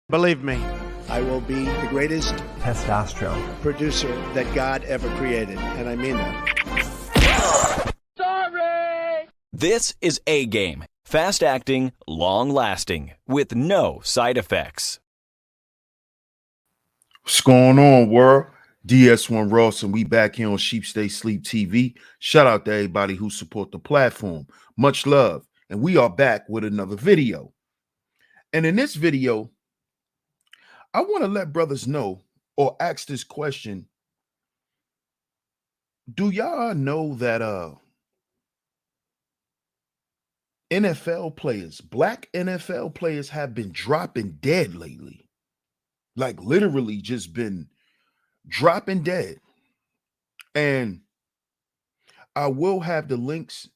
Believe me, I will be the greatest testosterone producer that God ever created, and I mean that. Sorry! This is A-Game. Fast acting, long lasting, with no side effects. What's going on, world? DS1 Ross, and we back here on SHEEPSTAYSLEEPTV. Shout out to everybody who support the platform. Much love. And we are back with another video. And in this video, I want to let brothers know or ask this question. Do y'all know that NFL players, black NFL players, have been dropping dead lately? Like literally just been dropping dead. And I will have the links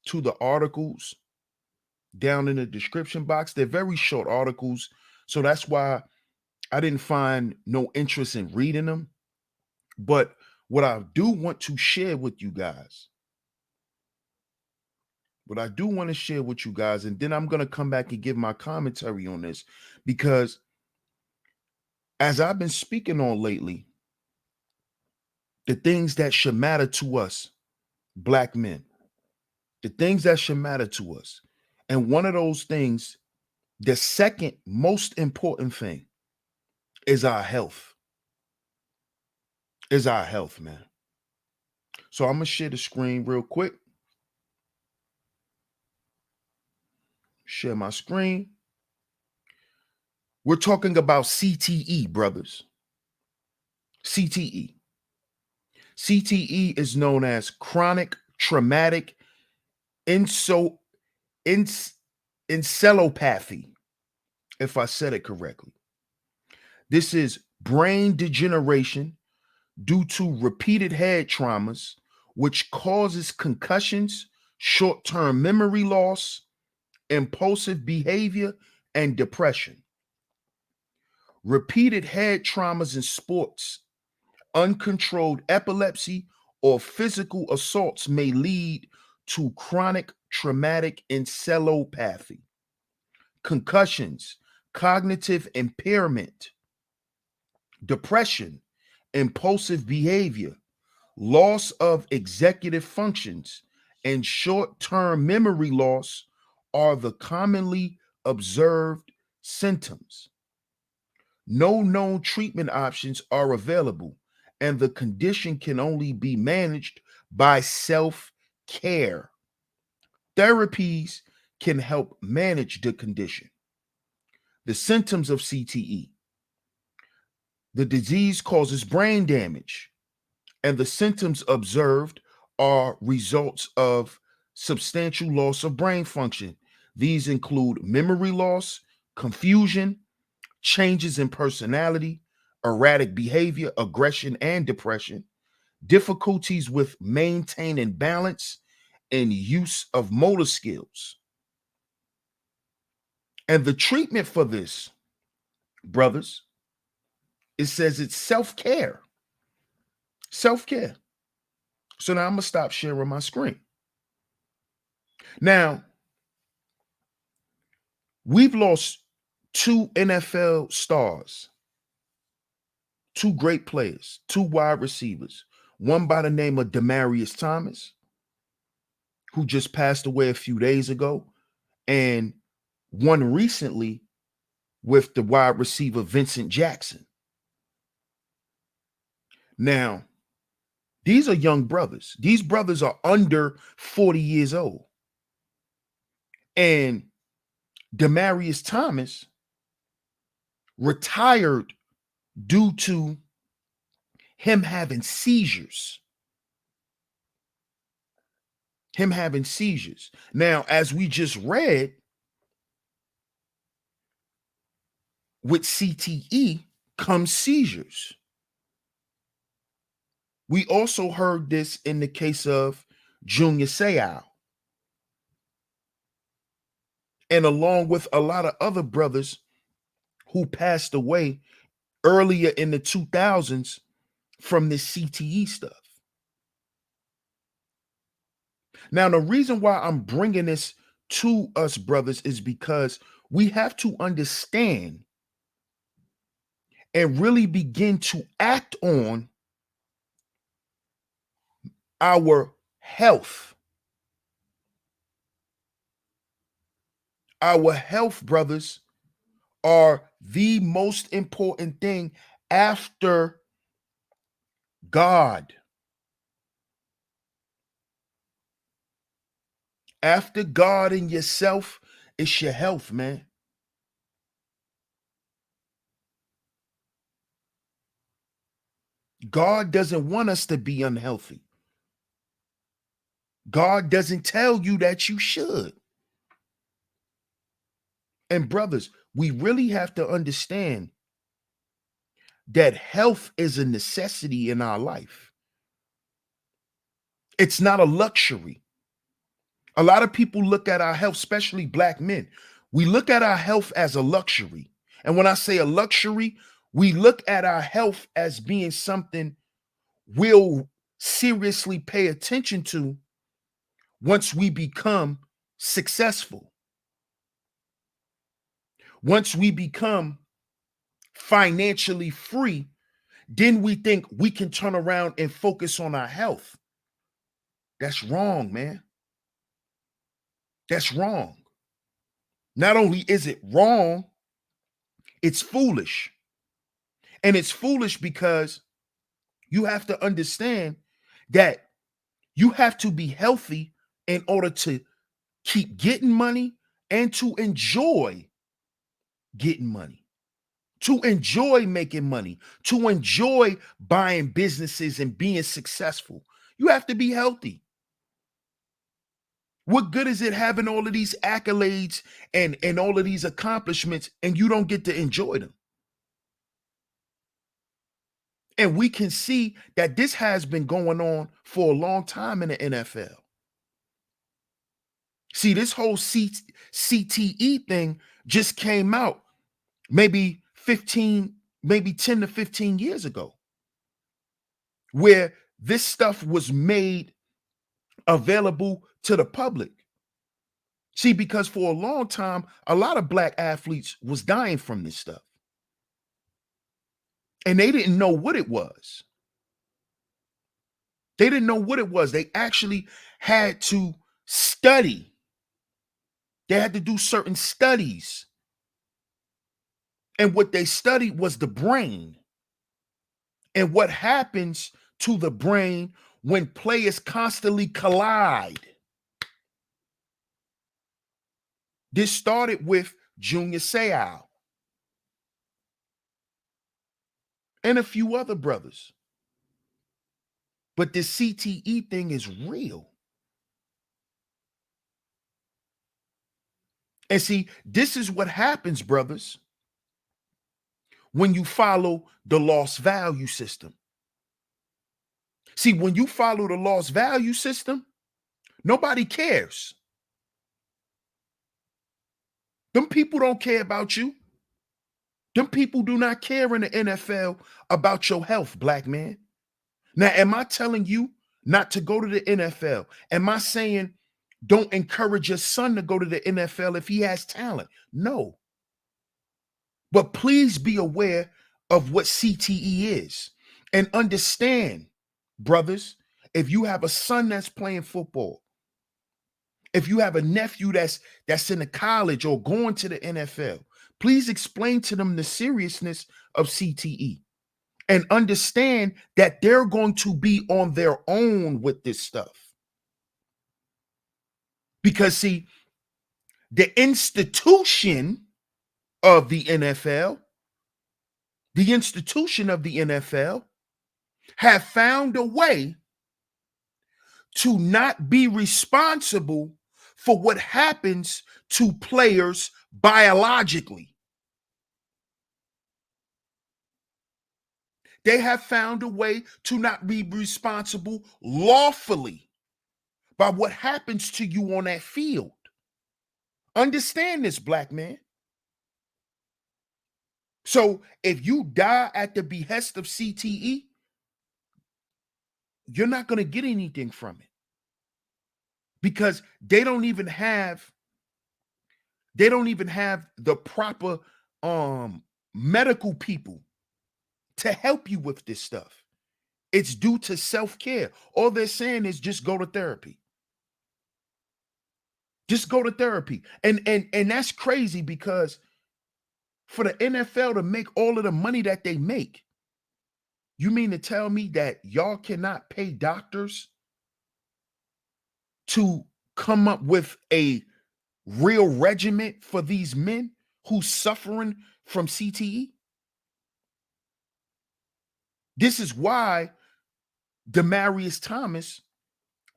to the articles down in the description box. They're very short articles, so that's why I didn't find no interest in reading them. But what I do want to share with you guys, and then I'm going to come back and give my commentary on this, because as I've been speaking on lately, the things that should matter to us, black men, the things that should matter to us. And one of those things, the second most important thing, is our health. Is our health, man. So I'm going to share the screen real quick. Share my screen. We're talking about CTE, brothers. CTE. CTE is known as chronic traumatic encephalopathy, if I said it correctly. This is brain degeneration due to repeated head traumas, which causes concussions, short-term memory loss, impulsive behavior, and depression. Repeated head traumas in sports, uncontrolled epilepsy, or physical assaults may lead to chronic traumatic encephalopathy. Concussions, cognitive impairment, depression, impulsive behavior, loss of executive functions, and short-term memory loss are the commonly observed symptoms. No known treatment options are available, and the condition can only be managed by self-care. Therapies can help manage the condition. The symptoms of CTE. The disease causes brain damage, and the symptoms observed are results of substantial loss of brain function. These include memory loss, confusion, changes in personality, erratic behavior, aggression, and depression, difficulties with maintaining balance, and use of motor skills. And the treatment for this, brothers, it says it's self-care. Self-care. So now I'm going to stop sharing my screen. Now, we've lost two NFL stars, two great players, two wide receivers, one by the name of Demaryius Thomas, who just passed away a few days ago, and one recently with the wide receiver Vincent Jackson. Now, these are young brothers. These brothers are under 40 years old. And Demaryius Thomas retired due to him having seizures. Now, as we just read, with CTE comes seizures. We also heard this in the case of Junior Seau. And along with a lot of other brothers who passed away earlier in the 2000s from this CTE stuff. Now, the reason why I'm bringing this to us, brothers, is because we have to understand and really begin to act on our health. Our health, brothers, are the most important thing after God. After God and yourself, it's your health, man. God doesn't want us to be unhealthy. God doesn't tell you that you should. And brothers, we really have to understand that health is a necessity in our life. It's not a luxury. A lot of people look at our health, especially black men. We look at our health as a luxury. And when I say a luxury, we look at our health as being something we'll seriously pay attention to once we become successful. Once we become financially free, then we think we can turn around and focus on our health. That's wrong, man. That's wrong. Not only is it wrong, it's foolish. And it's foolish because you have to understand that you have to be healthy in order to keep getting money and to enjoy getting money, to enjoy making money, to enjoy buying businesses and being successful. You have to be healthy. What good is it having all of these accolades and all of these accomplishments and you don't get to enjoy them? And we can see that this has been going on for a long time in the NFL. See, this whole CTE thing just came out maybe 10 to 15 years ago, where this stuff was made available to the public. See, because for a long time, a lot of black athletes was dying from this stuff. And they didn't know what it was. They didn't know what it was. They actually had to study. They had to do certain studies. And what they studied was the brain and what happens to the brain when players constantly collide. This started with Junior Seau and a few other brothers. But this CTE thing is real. And see, this is what happens, brothers, when you follow the lost value system. See, when you follow the lost value system, nobody cares. Them people don't care about you. Them people do not care in the NFL about your health, black man. Now, am I telling you not to go to the NFL? Am I saying don't encourage your son to go to the NFL if he has talent? No. But please be aware of what CTE is and understand, brothers, if you have a son that's playing football, if you have a nephew that's in a college or going to the NFL, please explain to them the seriousness of CTE and understand that they're going to be on their own with this stuff. Because see, the institution of the NFL, have found a way to not be responsible for what happens to players biologically. They have found a way to not be responsible lawfully by what happens to you on that field. Understand this, black man. So if you die at the behest of CTE, you're not going to get anything from it, because they don't even have the proper medical people to help you with this stuff. It's due to self-care. All they're saying is just go to therapy. Just go to therapy. And that's crazy, because for the NFL to make all of the money that they make, you mean to tell me that y'all cannot pay doctors to come up with a real regimen for these men who's suffering from CTE? This is why Demaryius Thomas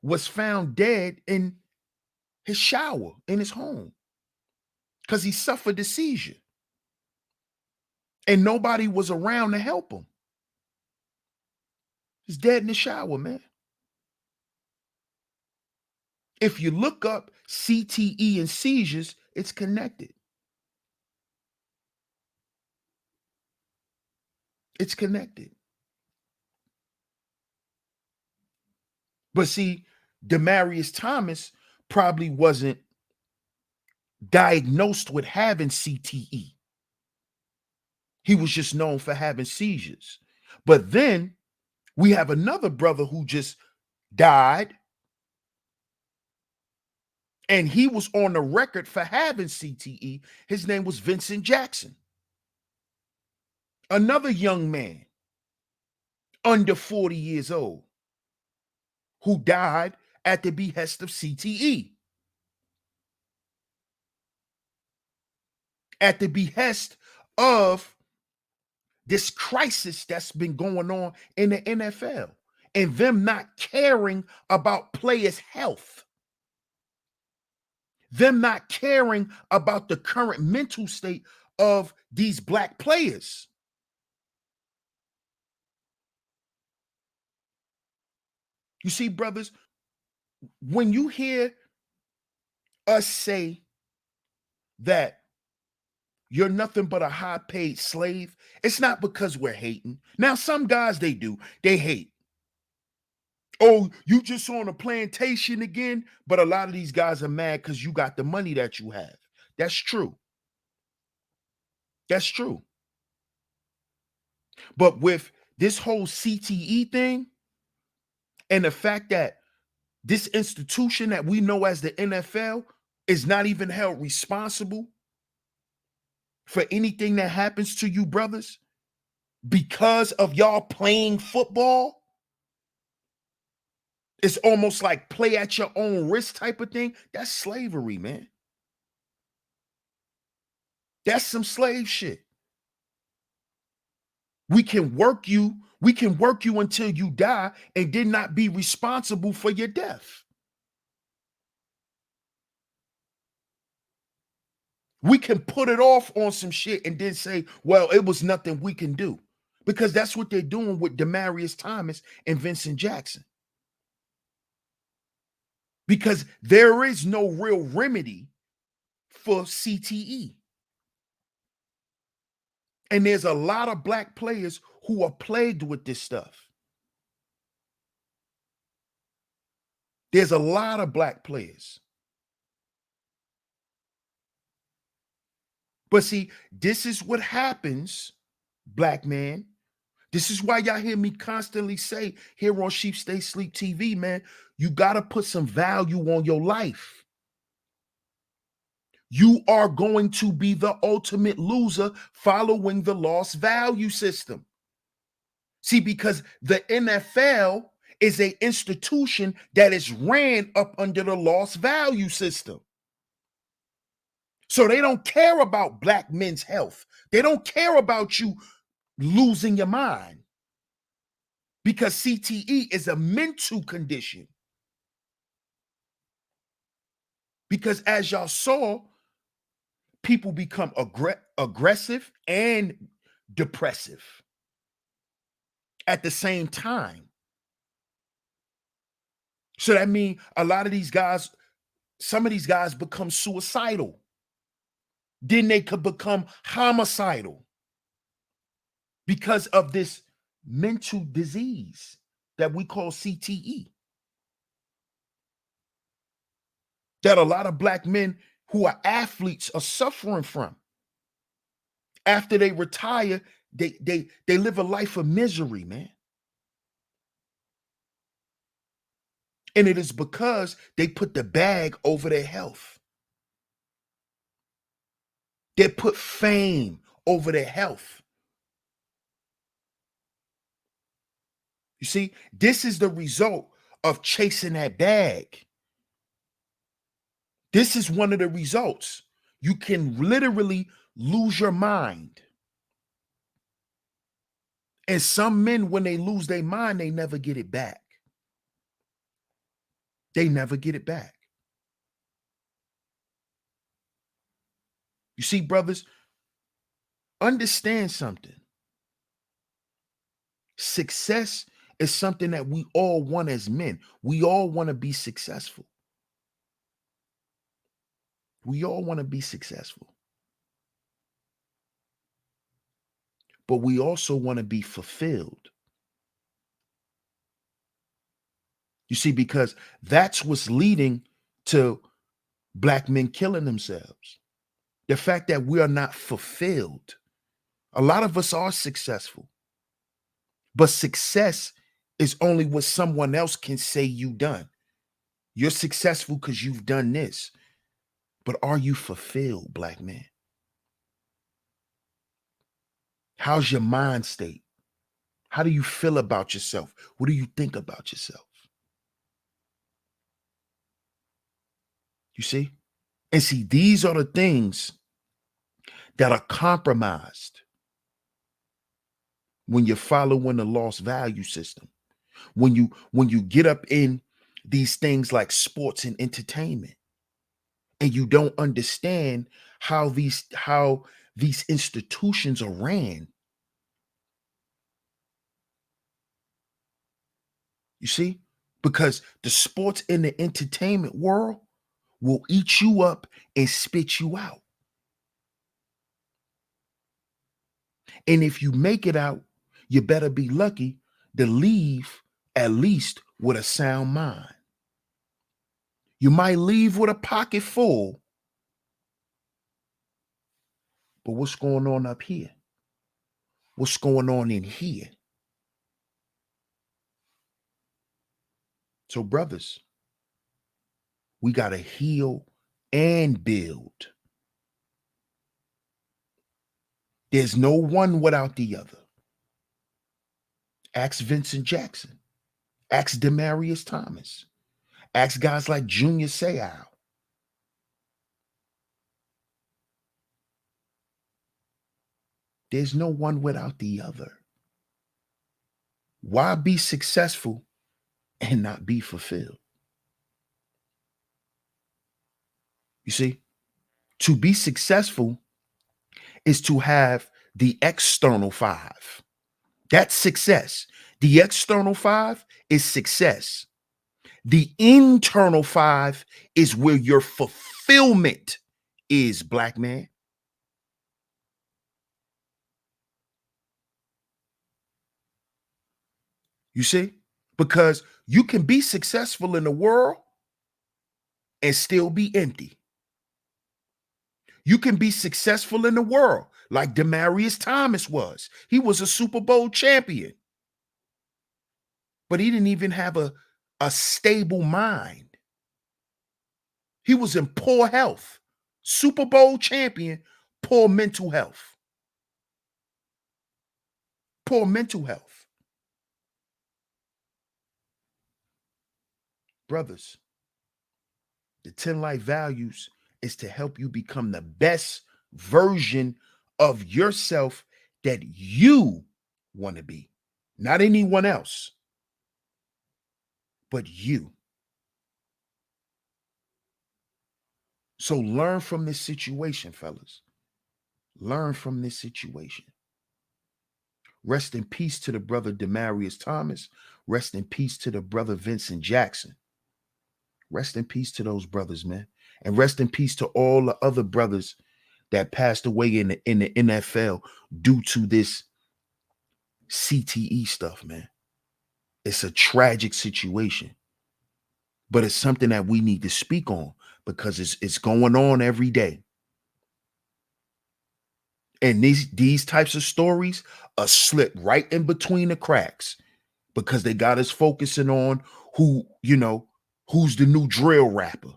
was found dead in his shower in his home, because he suffered a seizure and nobody was around to help him. He's dead in the shower, man. If you look up CTE and seizures, it's connected. It's connected. But see, Demaryius Thomas probably wasn't diagnosed with having CTE. He was just known for having seizures. But then we have another brother who just died, and he was on the record for having CTE. His name was Vincent Jackson. Another young man under 40 years old who died at the behest of CTE. At the behest of this crisis that's been going on in the NFL, and them not caring about players' health. Them not caring about the current mental state of these black players. You see, brothers, when you hear us say that you're nothing but a high-paid slave, it's not because we're hating. Now, some guys, they do. They hate. Oh, you just on a plantation again? But a lot of these guys are mad because you got the money that you have. That's true. That's true. But with this whole CTE thing, and the fact that this institution that we know as the NFL is not even held responsible for anything that happens to you, brothers, because of y'all playing football. It's almost like play at your own risk type of thing. That's slavery, man. That's some slave shit. We can work you until you die and did not be responsible for your death. We can put it off on some shit and then say, well, it was nothing we can do. Because that's what they're doing with Demaryius Thomas and Vincent Jackson. Because there is no real remedy for CTE. And there's a lot of black players who are plagued with this stuff. There's a lot of black players. But see, this is what happens, black man. This is why y'all hear me constantly say here on Sheep Stay Sleep TV, man, you got to put some value on your life. You are going to be the ultimate loser following the lost value system. See, because the NFL is an institution that is ran up under the lost value system. So they don't care about black men's health. They don't care about you losing your mind, because CTE is a mental condition. Because as y'all saw, people become aggressive and depressive at the same time. So that means a lot of these guys, some of these guys become suicidal. Then they could become homicidal because of this mental disease that we call CTE. That a lot of black men who are athletes are suffering from. After they retire, They live a life of misery, man. And it is because they put the bag over their health. They put fame over their health. You see, this is the result of chasing that bag. This is one of the results. You can literally lose your mind. And some men, when they lose their mind, they never get it back. They never get it back. You see, brothers, understand something. Success is something that we all want as men. We all want to be successful. We all want to be successful. But we also want to be fulfilled. You see, because that's what's leading to Black men killing themselves. The fact that we are not fulfilled. A lot of us are successful, but success is only what someone else can say you done. You're successful because you've done this, but are you fulfilled, Black man? How's your mind state? How do you feel about yourself? What do you think about yourself? You see? And see, these are the things that are compromised when you're following the lost value system. When you get up in these things like sports and entertainment, and you don't understand how these institutions are ran. You see? Because the sports and the entertainment world will eat you up and spit you out. And if you make it out, you better be lucky to leave at least with a sound mind. You might leave with a pocket full, but what's going on up here? What's going on in here? So, brothers, we got to heal and build. There's no one without the other. Ask Vincent Jackson. Ask Demaryius Thomas. Ask guys like Junior Seau. There's no one without the other. Why be successful and not be fulfilled? You see, to be successful is to have the external five. That's success. The external five is success. The internal five is where your fulfillment is, Black man. You see? Because you can be successful in the world and still be empty. You can be successful in the world like Demaryius Thomas was. He was a Super Bowl champion, but he didn't even have a stable mind. He was in poor health. Super Bowl champion, poor mental health. Poor mental health. Brothers, the 10 life values is to help you become the best version of yourself that you want to be. Not anyone else, but you. So learn from this situation, fellas. Learn from this situation. Rest in peace to the brother Demaryius Thomas. Rest in peace to the brother Vincent Jackson. Rest in peace to those brothers, man. And rest in peace to all the other brothers that passed away in the NFL due to this CTE stuff, man. It's a tragic situation, but it's something that we need to speak on because it's going on every day. And these types of stories are slip right in between the cracks because they got us focusing on who's the new drill rapper.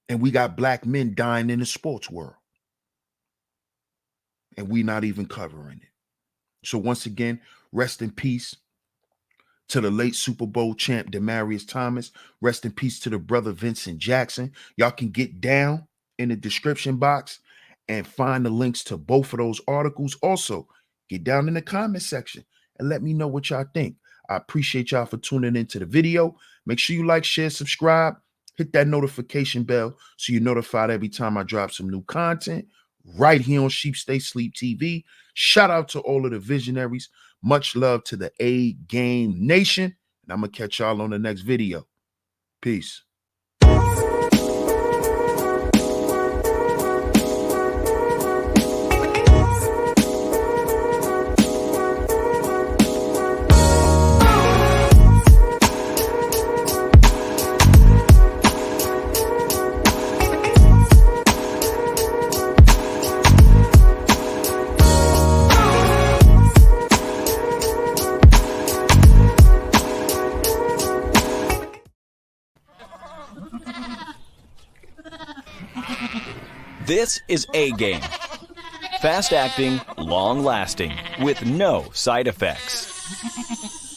And we got black men dying in the sports world. And we not even covering it. So once again, rest in peace to the late Super Bowl champ Demaryius Thomas. Rest in peace to the brother Vincent Jackson. Y'all can get down in the description box and find the links to both of those articles. Also, get down in the comment section and let me know what y'all think. I appreciate y'all for tuning into the video. Make sure you like, share, subscribe. Hit that notification bell so you're notified every time I drop some new content right here on Sheep Stay Sleep TV. Shout out to all of the visionaries. Much love to the A Game Nation. And I'm going to catch y'all on the next video. Peace. This is A Game. Fast acting, long lasting, with no side effects.